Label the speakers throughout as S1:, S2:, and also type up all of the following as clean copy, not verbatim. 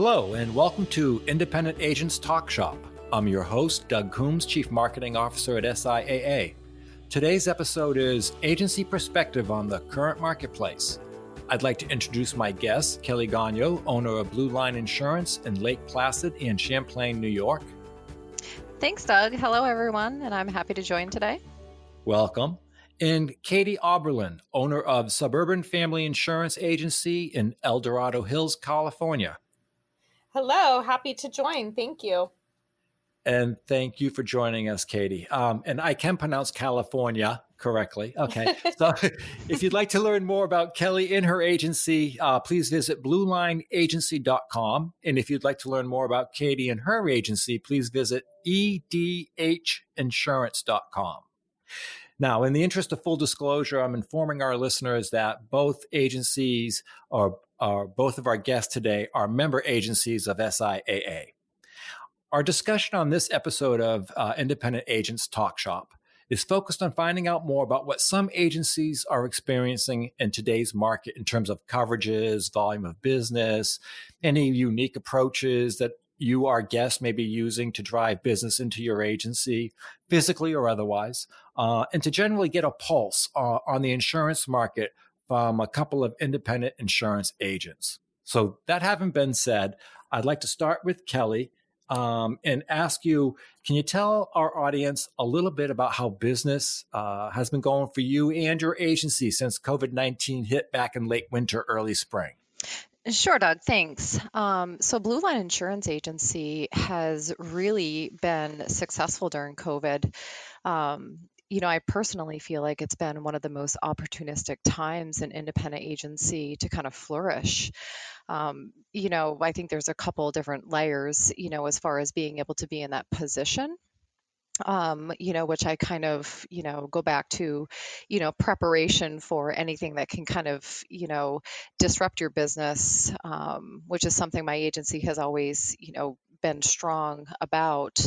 S1: Hello, and welcome to Independent Agents Talk Shop. I'm your host, Doug Coombs, Chief Marketing Officer at SIAA. Today's episode is Agency Perspective on the Current Marketplace. I'd like to introduce my guest, Kelly Gonyo, owner of Blue Line Insurance in Lake Placid and Champlain, New York.
S2: Thanks, Doug. Hello, everyone, and I'm happy to join today.
S1: Welcome. And Katie Auberlin, owner of Suburban Family Insurance Agency in El Dorado Hills, California.
S3: Hello, happy to join. Thank you.
S1: And thank you for joining us, Katie. And I can pronounce California correctly. Okay. So if you'd like to learn more about Kelly and her agency, please visit bluelineagency.com. And if you'd like to learn more about Katie and her agency, please visit edhinsurance.com. Now, in the interest of full disclosure, I'm informing our listeners that both agencies both of our guests today are member agencies of SIAA. Our discussion on this episode of Independent Agents Talk Shop is focused on finding out more about what some agencies are experiencing in today's market in terms of coverages, volume of business, any unique approaches that you, our guests, may be using to drive business into your agency, physically or otherwise, and to generally get a pulse on the insurance market from a couple of independent insurance agents. So that having been said, I'd like to start with Kelly and ask you, can you tell our audience a little bit about how business has been going for you and your agency since COVID-19 hit back in late winter, early spring?
S2: Sure, Doug. Thanks. So Blue Line Insurance Agency has really been successful during COVID. I personally feel like it's been one of the most opportunistic times in independent agency to kind of flourish. I think there's a couple different layers, as far as being able to be in that position. Which I kind of, go back to, preparation for anything that can kind of, disrupt your business, which is something my agency has always, been strong about.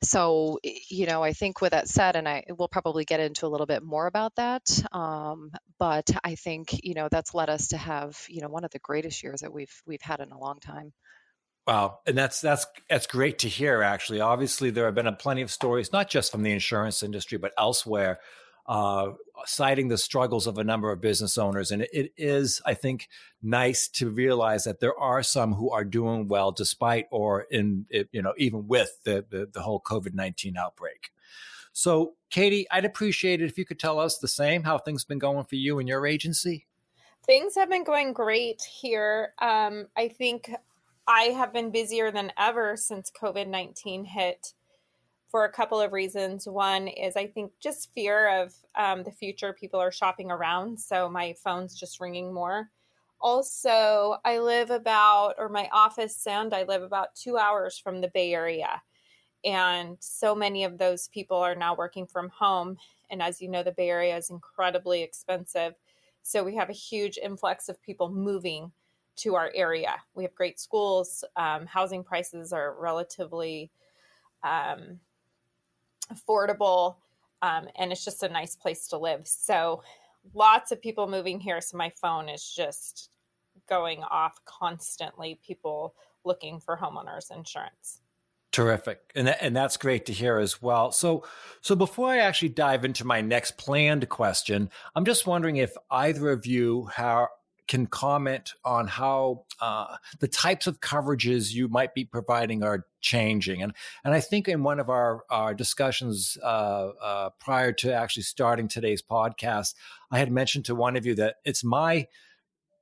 S2: So, I think with that said, and we'll probably get into a little bit more about that. But I think, that's led us to have, one of the greatest years that we've had in a long time.
S1: Wow. And that's great to hear, actually. Obviously, there have been plenty of stories, not just from the insurance industry, but elsewhere, citing the struggles of a number of business owners. And it is, I think, nice to realize that there are some who are doing well despite even with the whole COVID-19 outbreak. So, Katie, I'd appreciate it if you could tell us the same, how things have been going for you and your agency.
S3: Things have been going great here. I think I have been busier than ever since COVID-19 hit for a couple of reasons. One is I think just fear of the future. People are shopping around, so my phone's just ringing more. Also, my office and I live about 2 hours from the Bay Area. And so many of those people are now working from home. And as you know, the Bay Area is incredibly expensive. So we have a huge influx of people moving to our area. We have great schools. Housing prices are relatively affordable, and it's just a nice place to live. So lots of people moving here. So my phone is just going off constantly, people looking for homeowners insurance.
S1: Terrific. And that's great to hear as well. So before I actually dive into my next planned question, I'm just wondering if either of you can comment on how the types of coverages you might be providing are changing. And I think in one of our discussions prior to actually starting today's podcast, I had mentioned to one of you that it's my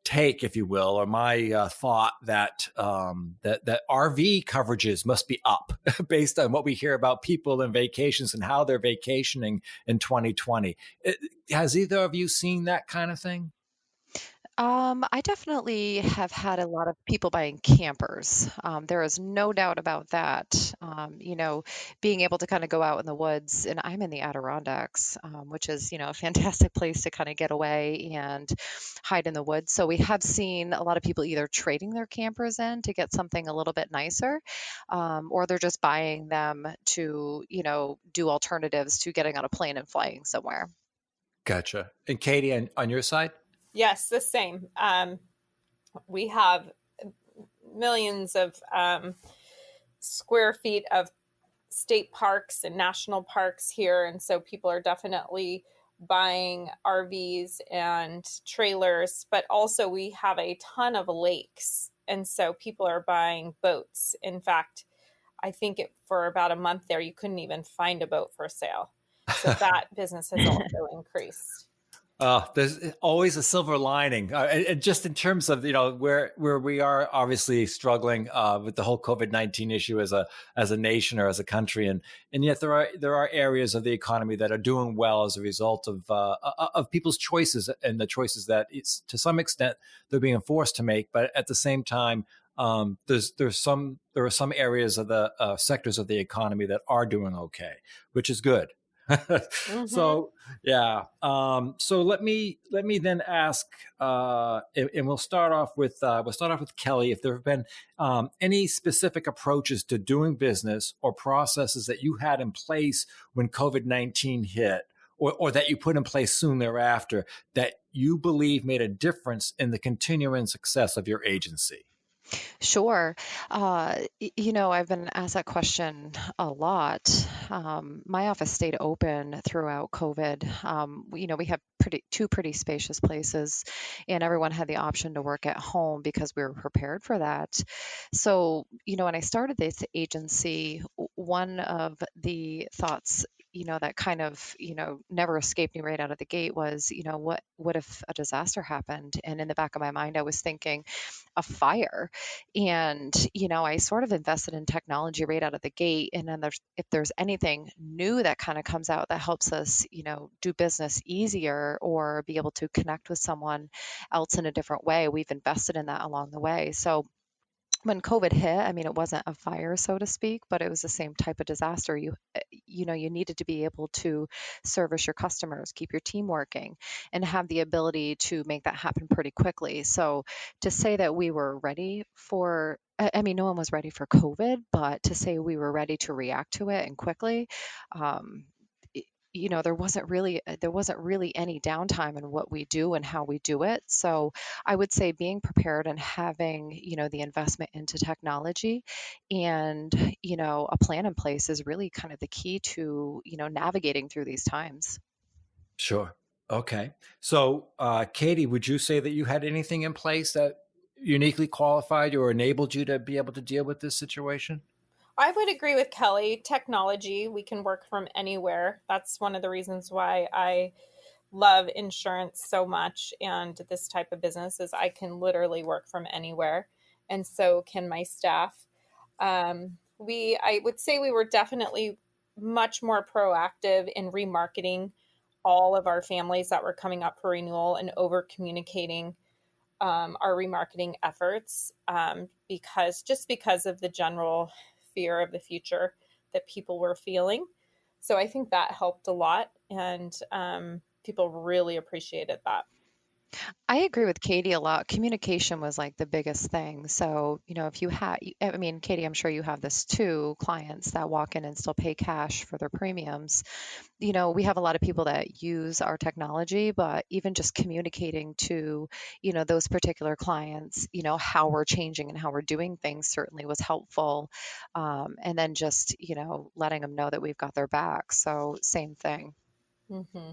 S1: take, if you will, or my thought that that RV coverages must be up based on what we hear about people and vacations and how they're vacationing in 2020. Has either of you seen that kind of thing?
S2: I definitely have had a lot of people buying campers. There is no doubt about that. Being able to kind of go out in the woods, and I'm in the Adirondacks, which is, a fantastic place to kind of get away and hide in the woods. So we have seen a lot of people either trading their campers in to get something a little bit nicer, or they're just buying them to, do alternatives to getting on a plane and flying somewhere.
S1: Gotcha. And Katie, on your side?
S3: Yes, the same. We have millions of square feet of state parks and national parks here. And so people are definitely buying RVs and trailers, but also we have a ton of lakes. And so people are buying boats. In fact, I think for about a month there, you couldn't even find a boat for sale. So that business has also increased.
S1: There's always a silver lining, and just in terms of where we are obviously struggling with the whole COVID-19 issue as a nation or as a country, and yet there are areas of the economy that are doing well as a result of people's choices and the choices that it's, to some extent they're being forced to make, but at the same time. There are some areas of the sectors of the economy that are doing okay, which is good.
S3: Mm-hmm.
S1: So yeah. So let me then ask, and we'll start off with Kelly. If there have been any specific approaches to doing business or processes that you had in place when COVID-19 hit, or that you put in place soon thereafter, that you believe made a difference in the continuing success of your agency.
S2: Sure. I've been asked that question a lot. My office stayed open throughout COVID. We have two pretty spacious places, and everyone had the option to work at home because we were prepared for that. So, when I started this agency, one of the thoughts that kind of, never escaped me right out of the gate was, what if a disaster happened? And in the back of my mind, I was thinking a fire. And, I sort of invested in technology right out of the gate. And then if there's anything new that kind of comes out that helps us, do business easier or be able to connect with someone else in a different way, we've invested in that along the way. So when COVID hit, I mean, it wasn't a fire, so to speak, but it was the same type of disaster. You needed to be able to service your customers, keep your team working, and have the ability to make that happen pretty quickly. So to say that we were ready for, I mean, no one was ready for COVID, but to say we were ready to react to it and quickly, there wasn't really any downtime in what we do and how we do it. So I would say being prepared and having the investment into technology and a plan in place is really kind of the key to navigating through these times.
S1: Sure. Okay. So Katie, would you say that you had anything in place that uniquely qualified or enabled you to be able to deal with this situation?
S3: I would agree with Kelly. Technology, we can work from anywhere. That's one of the reasons why I love insurance so much and this type of business is I can literally work from anywhere. And so can my staff. I would say we were definitely much more proactive in remarketing all of our families that were coming up for renewal and over communicating our remarketing efforts because of the general fear of the future that people were feeling. So I think that helped a lot, and people really appreciated that.
S2: I agree with Katie a lot. Communication was like the biggest thing. So, if you had, I mean, Katie, I'm sure you have this too, clients that walk in and still pay cash for their premiums. We have a lot of people that use our technology, but even just communicating to, those particular clients, how we're changing and how we're doing things certainly was helpful. And then just, letting them know that we've got their back. So same thing.
S3: Mm-hmm.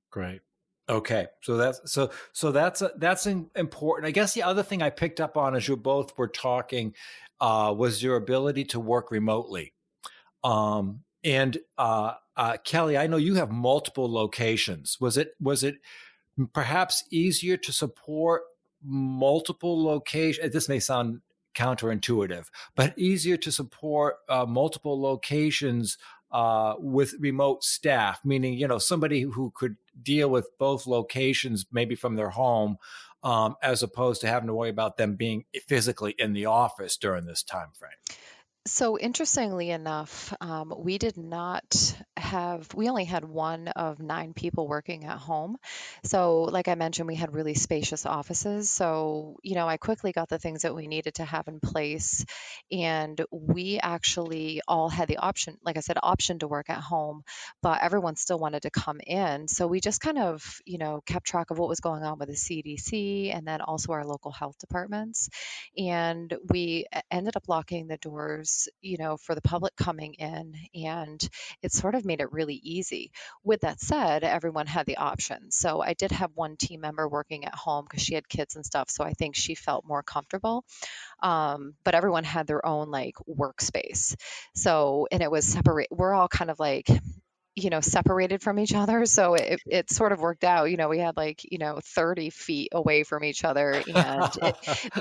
S1: Great. Okay, so that's important. I guess the other thing I picked up on as you both were talking was your ability to work remotely. And Kelly, I know you have multiple locations. Was it perhaps easier to support multiple locations? This may sound counterintuitive, but easier to support multiple locations with remote staff, meaning, somebody who could deal with both locations, maybe from their home, as opposed to having to worry about them being physically in the office during this time frame?
S2: So interestingly enough, we only had one of 9 people working at home. So, like I mentioned, we had really spacious offices. So, I quickly got the things that we needed to have in place. And we actually all had the option, like I said, option to work at home, but everyone still wanted to come in. So we just kind of, kept track of what was going on with the CDC and then also our local health departments. And we ended up locking the doors, for the public coming in, and it sort of made it really easy. With that said, everyone had the option. So I did have one team member working at home because she had kids and stuff, so I think she felt more comfortable. But everyone had their own like workspace. So, and it was separate. We're all kind of like, separated from each other. So it sort of worked out. We had like, 30 feet away from each other, and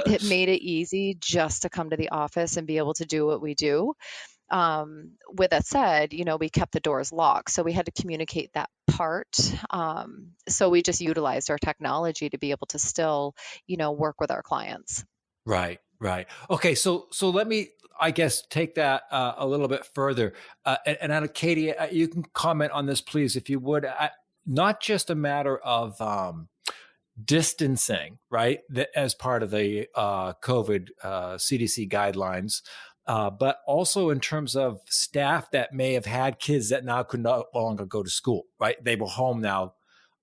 S2: it made it easy just to come to the office and be able to do what we do. With that said, we kept the doors locked. So we had to communicate that part. So we just utilized our technology to be able to still, work with our clients.
S1: Right, right. Okay, so let me, I guess, take that a little bit further. Katie, you can comment on this, please, if you would. Not just a matter of distancing, right, as part of the COVID CDC guidelines, but also in terms of staff that may have had kids that now could no longer go to school, right? They were home now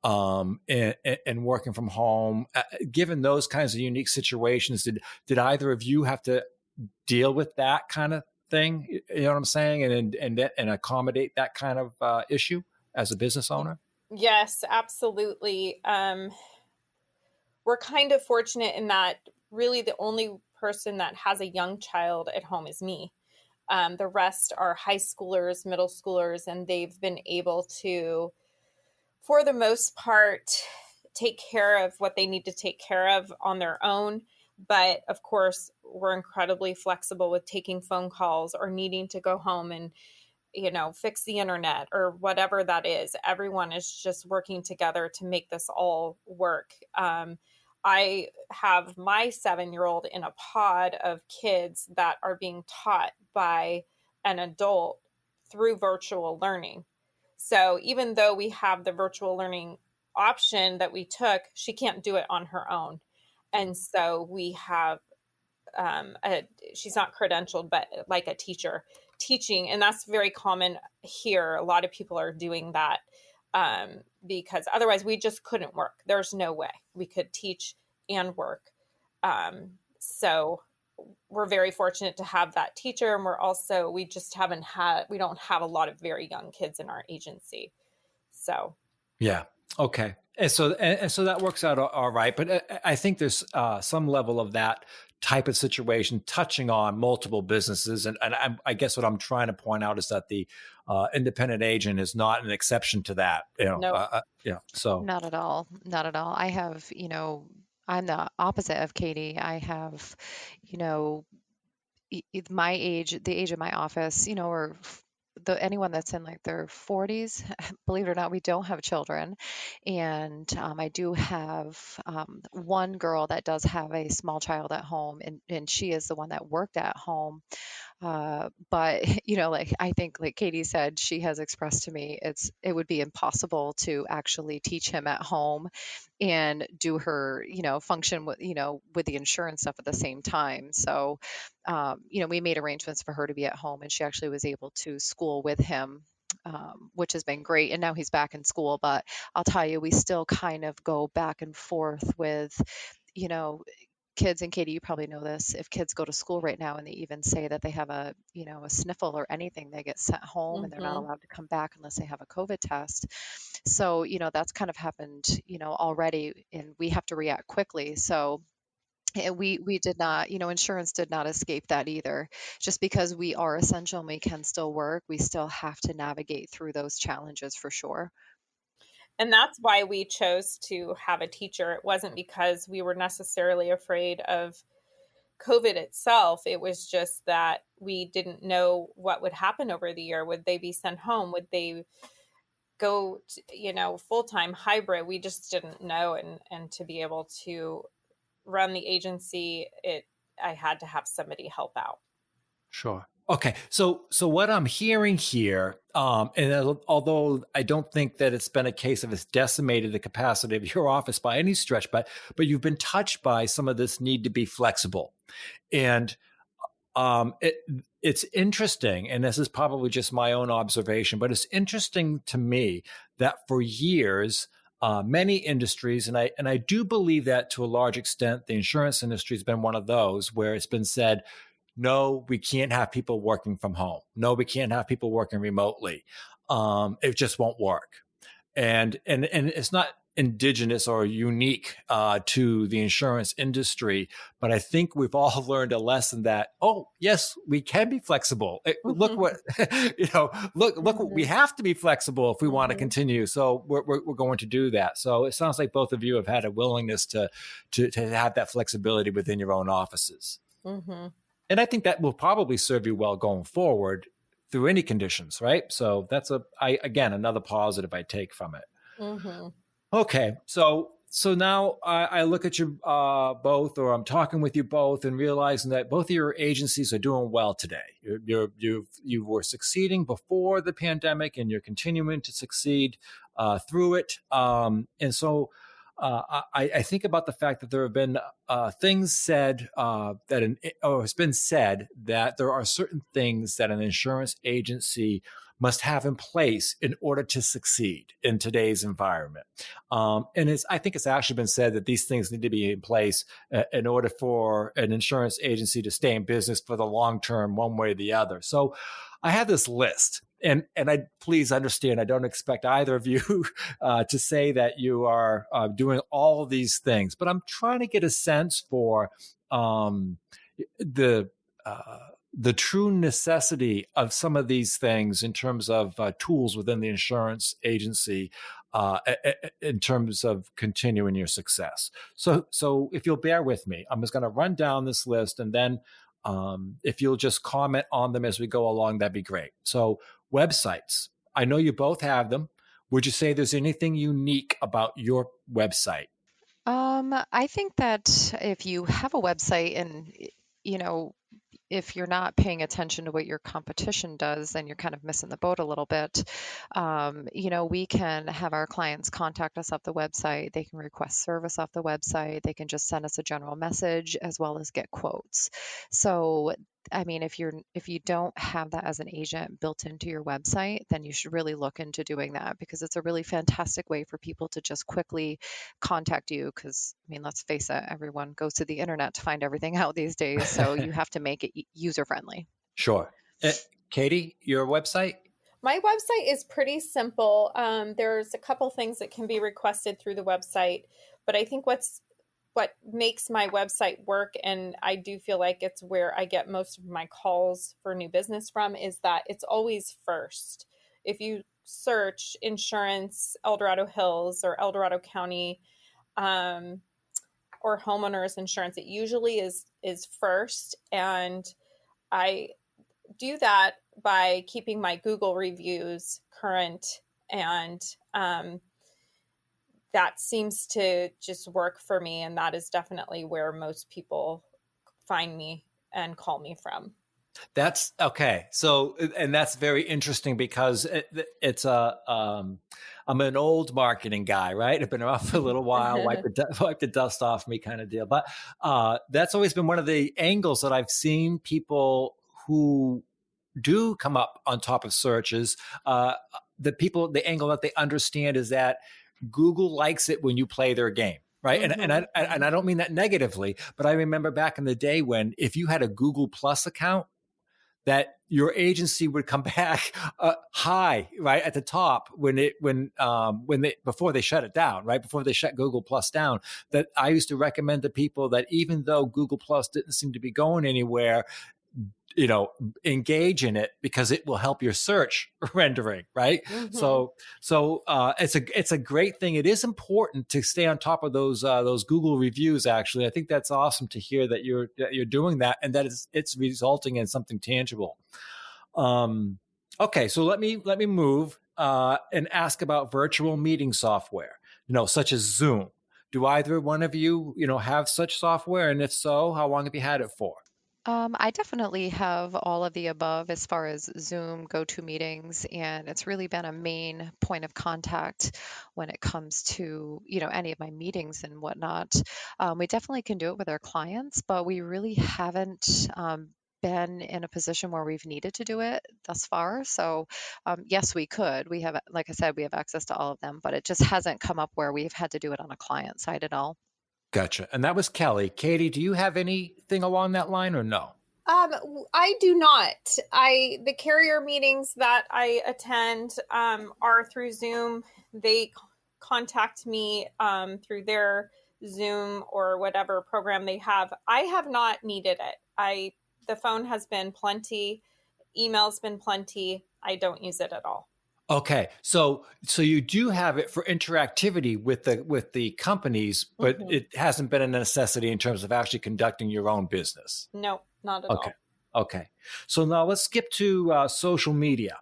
S1: and working from home. Given those kinds of unique situations, did either of you have to deal with that kind of thing? You know what I'm saying, and accommodate that kind of issue as a business owner?
S3: Yes, absolutely. We're kind of fortunate in that really the only person that has a young child at home is me. The rest are high schoolers, middle schoolers, and they've been able to, for the most part, take care of what they need to take care of on their own. But of course, we're incredibly flexible with taking phone calls or needing to go home and, fix the internet or whatever that is. Everyone is just working together to make this all work. I have my 7-year-old in a pod of kids that are being taught by an adult through virtual learning. So even though we have the virtual learning option that we took, she can't do it on her own. And so we have she's not credentialed, but like a teacher teaching. And that's very common here. A lot of people are doing that because otherwise we just couldn't work. There's no way we could teach and work. So we're very fortunate to have that teacher. And we just we don't have a lot of very young kids in our agency. So.
S1: Yeah. Okay. And so that works out all right. But I think there's some level of that type of situation touching on multiple businesses. And I guess what I'm trying to point out is that the independent agent is not an exception to that.
S3: Nope.
S1: So
S2: Not at all. Not at all. I have, I'm the opposite of Katie. I have, you know, my age, the age of my office, or anyone that's in like their 40s, believe it or not, we don't have children. And I do have one girl that does have a small child at home, and she is the one that worked at home. But like I think, like Katie said, she has expressed to me, it would be impossible to actually teach him at home and do her, function with, with the insurance stuff at the same time. So, we made arrangements for her to be at home, and she actually was able to school with him. Which has been great. And now he's back in school. But I'll tell you, we still kind of go back and forth with, you know, kids. And Katie, you probably know this. If kids go to school right now and they even say that they have a sniffle or anything, they get sent home and they're not allowed to come back unless they have a COVID test. So, that's kind of happened, already, and we have to react quickly. So we did not, insurance did not escape that either. Just because we are essential and we can still work, we still have to navigate through those challenges for sure.
S3: And that's why we chose to have a teacher. It wasn't because we were necessarily afraid of COVID itself. It was just that we didn't know what would happen over the year. Would they be sent home? Would they go to, full-time hybrid? We just didn't know. And to be able to run the agency, I had to have somebody help out.
S1: Sure. Okay, so what I'm hearing here, and although I don't think that it's been a case of it's decimated the capacity of your office by any stretch, but you've been touched by some of this need to be flexible, and it's interesting, and this is probably just my own observation, but it's interesting to me that for years, many industries, and I do believe that to a large extent, the insurance industry has been one of those where it's been said, no, we can't have people working from home. No, we can't have people working remotely. It just won't work. And it's not indigenous or unique to the insurance industry, but I think we've all learned a lesson that, oh yes, we can be flexible. Look what look what we have to be flexible if we want to continue. So we're going to do that. So it sounds like both of you have had a willingness to have that flexibility within your own offices. And I think that will probably serve you well going forward through any conditions, right? So that's again, another positive I take from it. Okay, so now I look at you both, or I'm talking with you both, and realizing that both of your agencies are doing well today. You were succeeding before the pandemic, and you're continuing to succeed through it. And so I think about the fact that there have been things said or it's been said that there are certain things that an insurance agency must have in place in order to succeed in today's environment. And I think it's actually been said that these things need to be in place in order for an insurance agency to stay in business for the long term, one way or the other. So I have this list. And I please understand, I don't expect either of you to say that you are doing all of these things, but I'm trying to get a sense for the true necessity of some of these things in terms of tools within the insurance agency in terms of continuing your success. So if you'll bear with me, I'm just going to run down this list, and then if you'll just comment on them as we go along, that'd be great. So websites, I know you both have them. Would you say there's anything unique about your website?
S2: I think that if you have a website and, if you're not paying attention to what your competition does, then you're kind of missing the boat a little bit. We can have our clients contact us off the website. They can request service off the website. They can just send us a general message as well as get quotes. So, I mean, if you don't have that as an agent built into your website, then you should really look into doing that, because it's a really fantastic way for people to just quickly contact you. Because, I mean, let's face it, everyone goes to the internet to find everything out these days. So you have to make it user friendly.
S1: Sure. Katie, your website?
S3: My website is pretty simple. There's a couple things that can be requested through the website, but I think what makes my website work, and I do feel like it's where I get most of my calls for new business from, is that it's always first. If you search insurance, El Dorado Hills or El Dorado County, or homeowners insurance, it usually is first. And I do that by keeping my Google reviews current, and that seems to just work for me. And that is definitely where most people find me and call me from.
S1: That's okay. So, and that's very interesting, because it's I'm an old marketing guy, right? I've been around for a little while, wipe the dust off me kind of deal. But that's always been one of the angles that I've seen people who do come up on top of searches. The angle that they understand is that Google likes it when you play their game. Right. And I don't mean that negatively, but I remember back in the day when, if you had a Google Plus account, that your agency would come back high, right at the top before they shut it down, right before they shut Google Plus down. That I used to recommend to people that even though Google Plus didn't seem to be going anywhere, engage in it, because it will help your search rendering, right? So it's a great thing. It is important to stay on top of those Google reviews. Actually, I think that's awesome to hear that you're doing that, and that it's resulting in something tangible. Okay, so let me move and ask about virtual meeting software, such as Zoom. Do either one of you, have such software? And if so, how long have you had it for?
S2: I definitely have all of the above as far as Zoom, GoToMeetings, and it's really been a main point of contact when it comes to, any of my meetings and whatnot. We definitely can do it with our clients, but we really haven't been in a position where we've needed to do it thus far. So, yes, we could. We have, like I said, we have access to all of them, but it just hasn't come up where we've had to do it on a client side at all.
S1: Gotcha. And that was Kelly. Katie, do you have anything along that line or no?
S3: I do not. The carrier meetings that I attend are through Zoom. They contact me through their Zoom or whatever program they have. I have not needed it. The phone has been plenty, email's been plenty. I don't use it at all.
S1: Okay, so you do have it for interactivity with the companies, but it hasn't been a necessity in terms of actually conducting your own business.
S3: No, not at
S1: Okay,
S3: all.
S1: okay. So now let's skip to social media,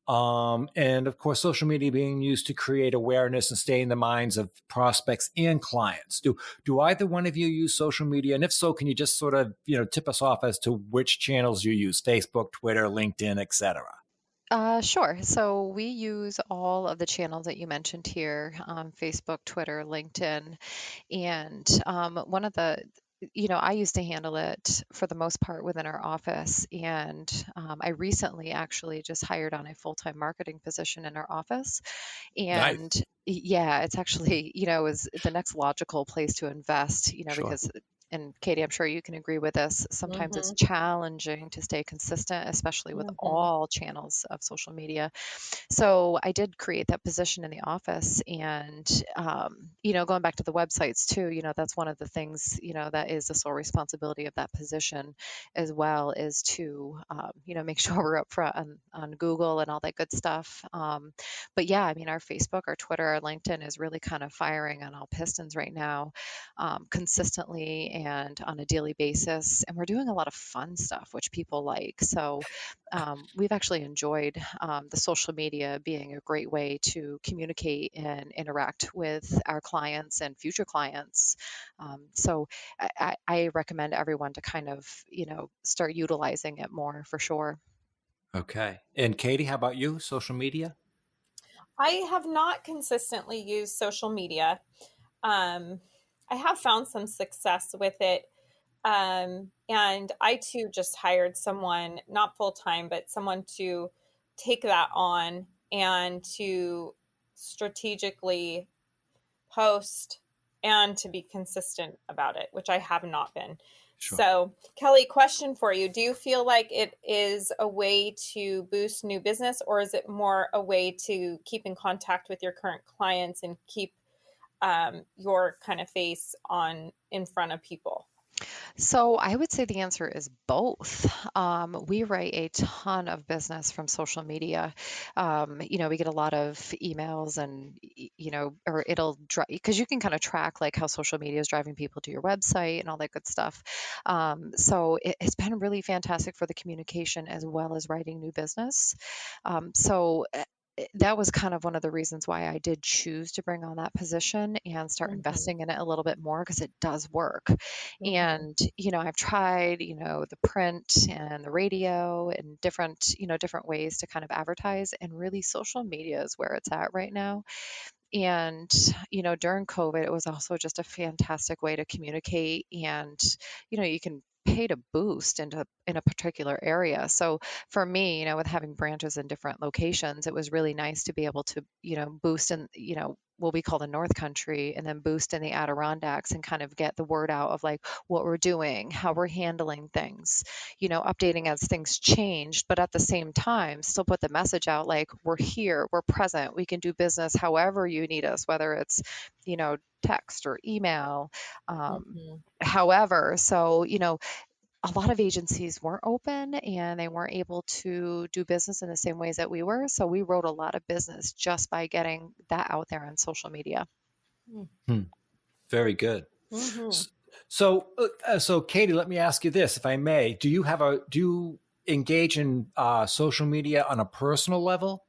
S1: and of course, social media being used to create awareness and stay in the minds of prospects and clients. Do either one of you use social media? And if so, can you just sort of tip us off as to which channels you use: Facebook, Twitter, LinkedIn, etc.?
S2: Sure. So we use all of the channels that you mentioned here, Facebook, Twitter, LinkedIn, and one of the I used to handle it for the most part within our office. And I recently actually just hired on a full-time marketing position in our office.
S1: Nice.
S2: And yeah, it's actually, is the next logical place to invest,
S1: Sure.
S2: because, and Katie, I'm sure you can agree with this, sometimes it's challenging to stay consistent, especially with all channels of social media. So I did create that position in the office, and going back to the websites too, that's one of the things that is the sole responsibility of that position as well, is to make sure we're up front on Google and all that good stuff. But yeah, I mean, our Facebook, our Twitter, our LinkedIn is really kind of firing on all pistons right now, consistently and on a daily basis, and we're doing a lot of fun stuff which people like. So we've actually enjoyed the social media being a great way to communicate and interact with our clients and future clients. So I recommend everyone to kind of, start utilizing it more for sure.
S1: Okay. And Katie, how about you? Social media?
S3: I have not consistently used social media. I have found some success with it. And I too just hired someone, not full time, but someone to take that on and to strategically post and to be consistent about it, which I have not been.
S1: Sure.
S3: So, Kelly, question for you. Do you feel like it is a way to boost new business, or is it more a way to keep in contact with your current clients and keep your kind of face in front of people?
S2: So I would say the answer is both. We write a ton of business from social media. We get a lot of emails, and or it'll drive, because you can kind of track like how social media is driving people to your website and all that good stuff. So it's been really fantastic for the communication as well as writing new business. So that was kind of one of the reasons why I did choose to bring on that position and start investing in it a little bit more, because it does work. And, I've tried, the print and the radio and different ways to kind of advertise, and really social media is where it's at right now. And, during COVID, it was also just a fantastic way to communicate, and, you can pay to boost in a particular area. So for me, with having branches in different locations, it was really nice to be able to, boost in, what we call the North Country, and then boost in the Adirondacks, and kind of get the word out of like what we're doing, how we're handling things, updating as things changed, but at the same time, still put the message out like we're here, we're present, we can do business however you need us, whether it's, text or email, however. So, a lot of agencies weren't open and they weren't able to do business in the same ways that we were. So we wrote a lot of business just by getting that out there on social media.
S1: Very good. So Katie, let me ask you this, if I may. Do you engage in social media on a personal level?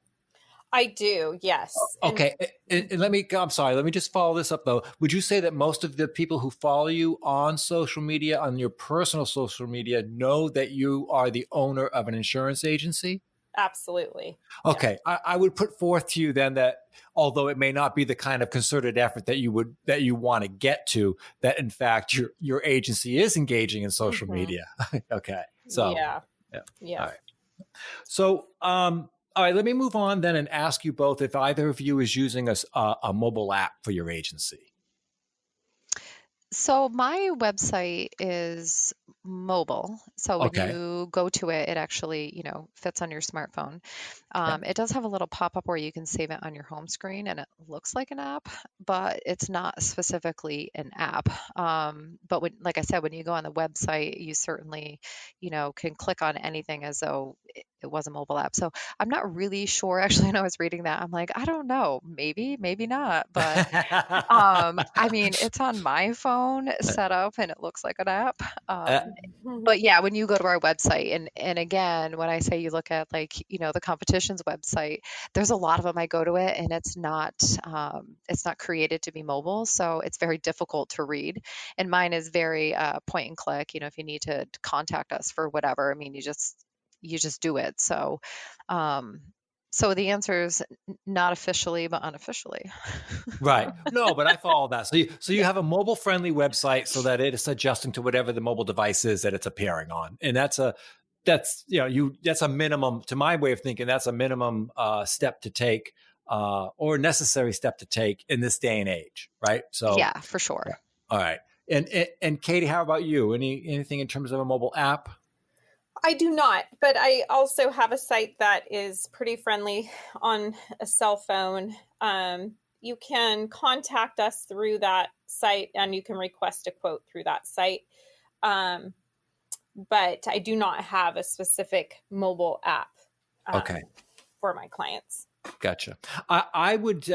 S3: I do, yes. And
S1: Okay, and let me. I'm sorry. Let me just follow this up though. Would you say that most of the people who follow you on social media, on your personal social media, know that you are the owner of an insurance agency?
S3: absolutely. Yeah.
S1: Okay, I would put forth to you then that although it may not be the kind of concerted effort that you want to get to, that in fact your agency is engaging in social
S3: Hmm.
S1: media. Okay, so
S3: Yeah.
S1: yeah, all
S3: Yeah.
S1: right. So all right, let me move on then and ask you both if either of you is using a mobile app for your agency.
S2: So my website is mobile. So when
S1: Okay.
S2: you go to it, it actually, fits on your smartphone.
S1: Yeah.
S2: It does have a little pop-up where you can save it on your home screen, and it looks like an app, but it's not specifically an app. But when, like I said, when you go on the website, you certainly, can click on anything as though it was a mobile app. So I'm not really sure. Actually, when I was reading that, I'm like, I don't know, maybe, maybe not. But I mean, it's on my phone set up and it looks like an app. But yeah, when you go to our website and again, when I say you look at like, the competition's website, there's a lot of them I go to it and it's not created to be mobile, so it's very difficult to read. And mine is very point and click, if you need to contact us for whatever, I mean, you just do it. So the answer is not officially, but unofficially.
S1: Right. No, but I follow that. So you have a mobile friendly website so that it is adjusting to whatever the mobile device is that it's appearing on. And that's a minimum to my way of thinking. That's a minimum step to take or necessary step to take in this day and age. Right. So
S2: Yeah, for sure.
S1: yeah. All right. And Katie, how about you? Anything in terms of a mobile app?
S3: I do not, but I also have a site that is pretty friendly on a cell phone. You can contact us through that site and you can request a quote through that site. Um, but I do not have a specific mobile app
S1: Okay.
S3: for my clients.
S1: Gotcha. I would.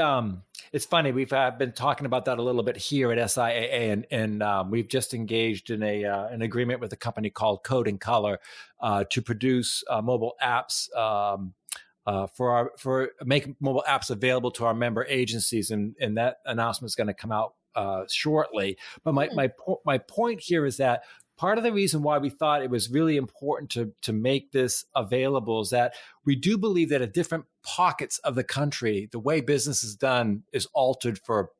S1: It's funny. We've been talking about that a little bit here at SIAA, and we've just engaged in an agreement with a company called Code and Color to produce mobile apps for make mobile apps available to our member agencies, and that announcement is going to come out shortly. But my point here is that part of the reason why we thought it was really important to make this available is that we do believe that at different pockets of the country, the way business is done is altered for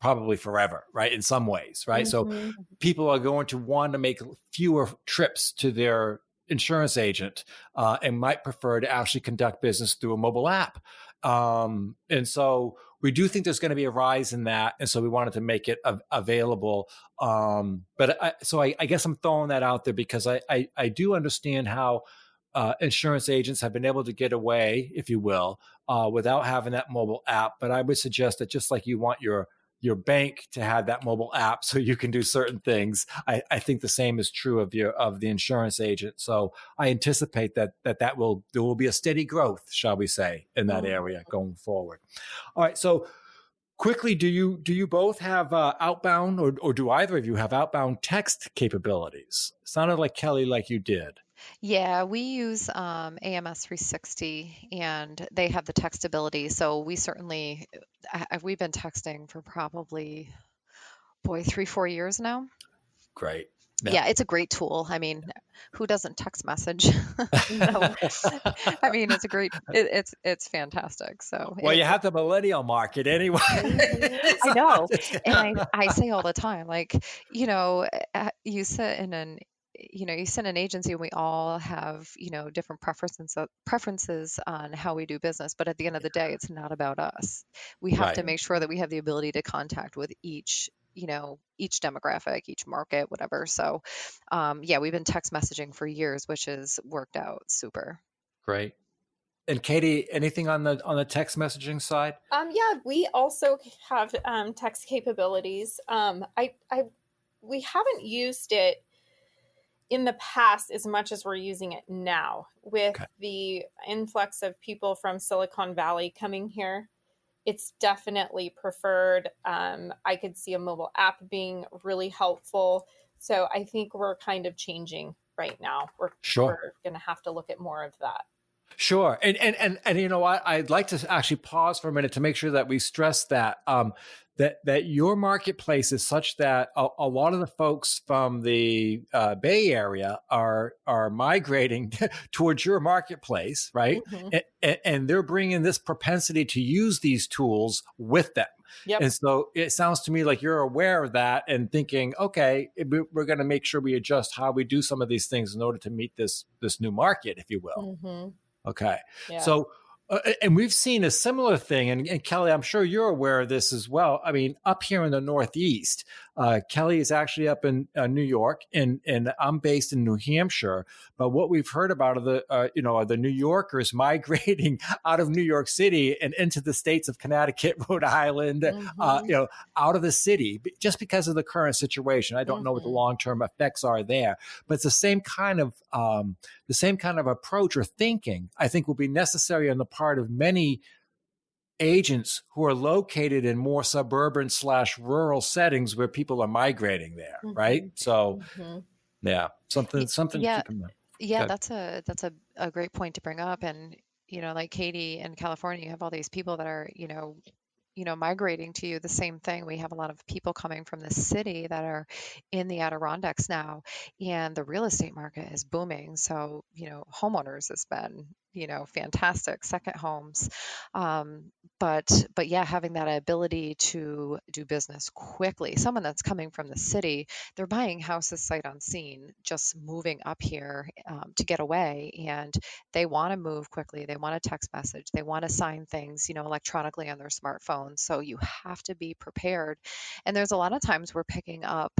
S1: probably forever, right? In some ways, right? So people are going to want to make fewer trips to their insurance agent and might prefer to actually conduct business through a mobile app. And so we do think there's going to be a rise in that. And so we wanted to make it available. I guess I'm throwing that out there because I do understand how insurance agents have been able to get away, if you will, without having that mobile app. But I would suggest that just like you want your bank to have that mobile app so you can do certain things, I think the same is true of the insurance agent. So I anticipate that there will be a steady growth, shall we say, in that area going forward. All right. So quickly, do you both have outbound or do either of you have outbound text capabilities? Sounded like Kelly, like you did.
S2: Yeah, we use AMS 360 and they have the textability. So we certainly, we've been texting for probably, 3, 4 years now.
S1: Great.
S2: Yeah, it's a great tool. I mean, who doesn't text message? No, I mean, it's fantastic. So
S1: Well, you have the millennial market anyway.
S2: I know, and I say all the time, like, you sit in an agency and we all have, different preferences on how we do business. But at the end of the day, it's not about us. We have to
S1: Right.
S2: make sure that we have the ability to contact with each demographic, each market, whatever. So, yeah, we've been text messaging for years, which has worked out super.
S1: Great. And Katie, anything on the text messaging side?
S3: Yeah, we also have text capabilities. We haven't used it in the past as much as we're using it now with the influx of people from Silicon Valley coming here. It's definitely preferred. I could see a mobile app being really helpful. So I think we're kind of changing right now. We're going to have to look at more of that.
S1: Sure. And you know what? I'd like to actually pause for a minute to make sure that we stress that that your marketplace is such that a lot of the folks from the Bay Area are migrating towards your marketplace, right?
S3: Mm-hmm.
S1: And they're bringing this propensity to use these tools with them.
S3: Yep.
S1: And so it sounds to me like you're aware of that and thinking, okay, we're going to make sure we adjust how we do some of these things in order to meet this new market, if you will.
S3: Mm-hmm.
S1: Okay.
S3: Yeah.
S1: So, and we've seen a similar thing. And Kelly, I'm sure you're aware of this as well. I mean, up here in the Northeast, Kelly is actually up in New York, and I'm based in New Hampshire. But what we've heard about are the New Yorkers migrating out of New York City and into the states of Connecticut, Rhode Island,
S3: Mm-hmm.
S1: out of the city, just because of the current situation. I don't know what the
S3: Mm-hmm.
S1: long-term effects are there, but it's the same kind of approach or thinking, I think, will be necessary on the part of many agents who are located in more suburban / rural settings where people are migrating there, right?
S3: Mm-hmm.
S1: So,
S3: Mm-hmm.
S1: yeah, something to
S2: Yeah,
S1: keep in mind.
S2: yeah,
S1: Good.
S2: that's a great point to bring up. And like Katie in California, you have all these people that are migrating to you. The same thing. We have a lot of people coming from the city that are in the Adirondacks now, and the real estate market is booming. So, homeowners has been, fantastic, second homes. Um, but yeah, having that ability to do business quickly. Someone that's coming from the city, they're buying houses sight unseen, just moving up here to get away, and they want to move quickly. They want a text message. They want to sign things, electronically on their smartphone. So you have to be prepared. And there's a lot of times we're picking up,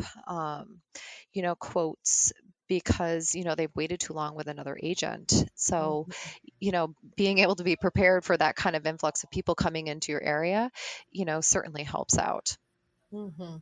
S2: quotes because, they've waited too long with another agent. So, being able to be prepared for that kind of influx of people coming into your area, certainly helps out.
S3: Mm-hmm.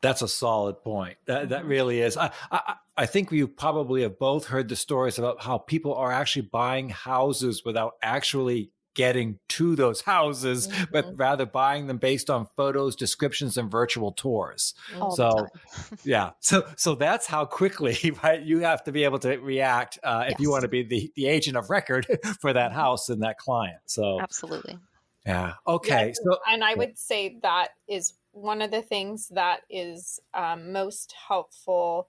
S1: That's a solid point. That
S3: Mm-hmm.
S1: really is. I think we probably have both heard the stories about how people are actually buying houses without actually getting to those houses, but
S3: Mm-hmm.
S1: rather buying them based on photos, descriptions, and virtual tours.
S2: All the
S1: So,
S2: time.
S1: yeah, so that's how quickly, right, you have to be able to react if you want
S2: Yes,
S1: to be the agent of record for that
S3: Mm-hmm.
S1: house and that client. So,
S2: absolutely.
S1: yeah,
S3: Yes,
S1: okay. So,
S3: and I would say that is one of the things that is most helpful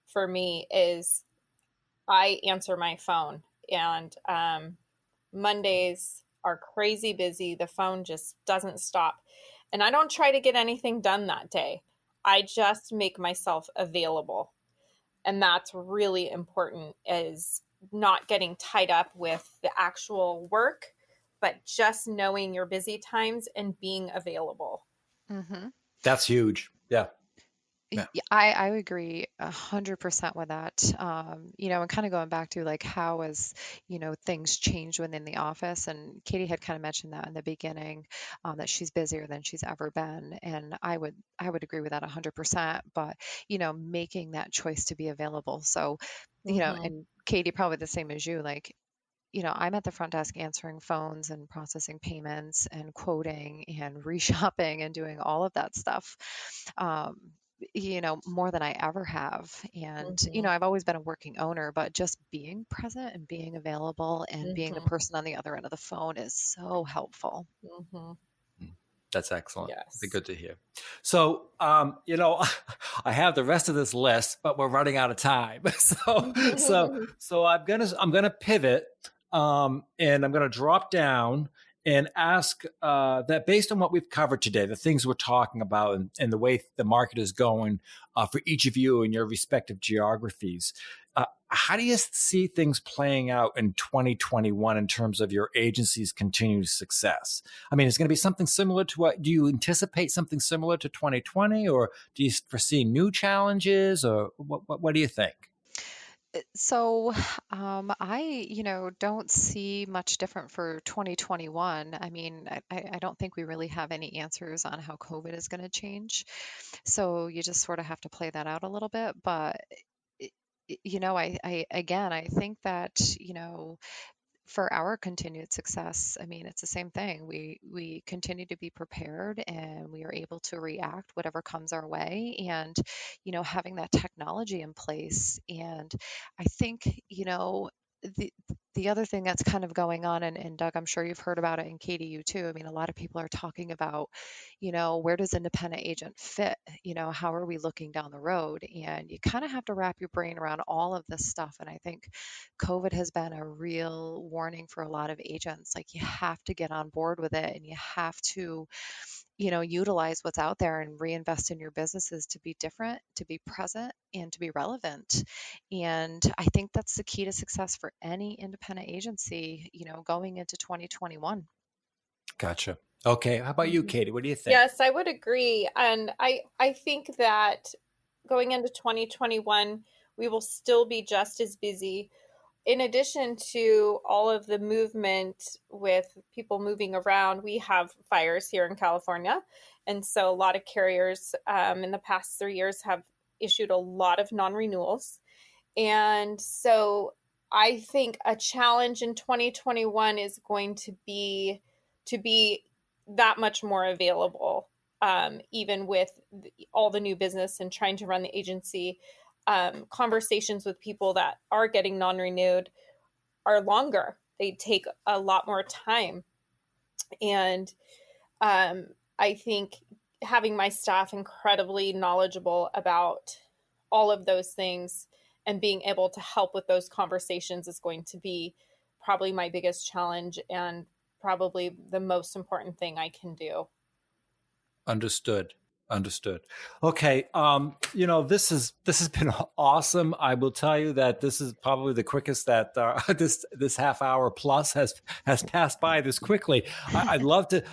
S3: for me is I answer my phone, and Mondays are crazy busy. The phone just doesn't stop, and I don't try to get anything done that day. I just make myself available, and that's really important, is not getting tied up with the actual work, but just knowing your busy times and being available.
S2: Hmm.
S1: that's huge. Yeah. Yeah.
S2: I agree 100% with that. And kind of going back to like how has, things changed within the office. And Katie had kind of mentioned that in the beginning, that she's busier than she's ever been. And I would agree with that 100%. But, making that choice to be available. So,
S3: Mm-hmm.
S2: and Katie, probably the same as you, like, I'm at the front desk answering phones and processing payments and quoting and reshopping and doing all of that stuff. Um, more than I ever have. And,
S3: Mm-hmm.
S2: I've always been a working owner, but just being present and being available and being the
S3: Mm-hmm.
S2: person on the other end of the phone is so helpful.
S3: Mm-hmm.
S1: That's excellent.
S3: Yes.
S1: Good to hear. So, I have the rest of this list, but we're running out of time. So I'm gonna pivot, and I'm gonna drop down and ask that based on what we've covered today, the things we're talking about, and the way the market is going for each of you in your respective geographies. How do you see things playing out in 2021 in terms of your agency's continued success? I mean, it's going to be something similar to what do you anticipate something similar to 2020, or do you foresee new challenges, or what do you think?
S2: So, I, don't see much different for 2021. I mean, I don't think we really have any answers on how COVID is going to change. So you just sort of have to play that out a little bit. But, i- again, I think that, for our continued success, I mean, it's the same thing. We continue to be prepared and we are able to react whatever comes our way, and having that technology in place. And I think the The other thing that's kind of going on, and Doug, I'm sure you've heard about it, and Katie, you too. I mean, a lot of people are talking about, where does independent agent fit? How are we looking down the road? And you kind of have to wrap your brain around all of this stuff. And I think COVID has been a real warning for a lot of agents. Like, you have to get on board with it, and you have to utilize what's out there and reinvest in your businesses to be different, to be present, and to be relevant. And I think that's the key to success for any independent agency, going into 2021.
S1: Gotcha. Okay. How about you,
S3: Mhm.
S1: Katie? What do you think?
S3: Yes, I would agree. And I think that going into 2021, we will still be just as busy. In addition to all of the movement with people moving around, we have fires here in California. And so a lot of carriers in the past 3 years have issued a lot of non-renewals. And so I think a challenge in 2021 is going to be that much more available, even with all the new business and trying to run the agency. Conversations with people that are getting non-renewed are longer. They take a lot more time. And I think having my staff incredibly knowledgeable about all of those things and being able to help with those conversations is going to be probably my biggest challenge and probably the most important thing I can do.
S1: Understood. Understood. Okay. This has been awesome. I will tell you that this is probably the quickest that this half hour plus has passed by this quickly. I'd love to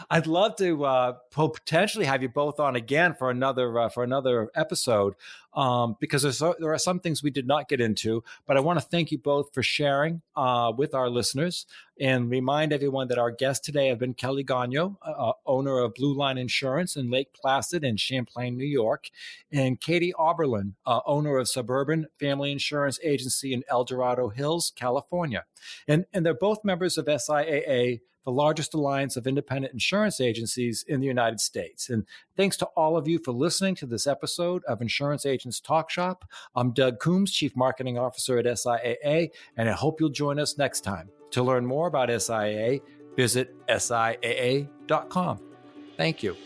S1: potentially have you both on again for another episode, because there are some things we did not get into. But I want to thank you both for sharing with our listeners, and remind everyone that our guests today have been Kelly Gonyo, owner of Blue Line Insurance in Lake Placid and Champlain, New York, and Katie Auberlin, owner of Suburban Family Insurance Agency in El Dorado Hills, California. And they're both members of SIAA, the largest alliance of independent insurance agencies in the United States. And thanks to all of you for listening to this episode of Insurance Agents Talk Shop. I'm Doug Coombs, Chief Marketing Officer at SIAA, and I hope you'll join us next time. To learn more about SIAA, visit SIAA.com. Thank you.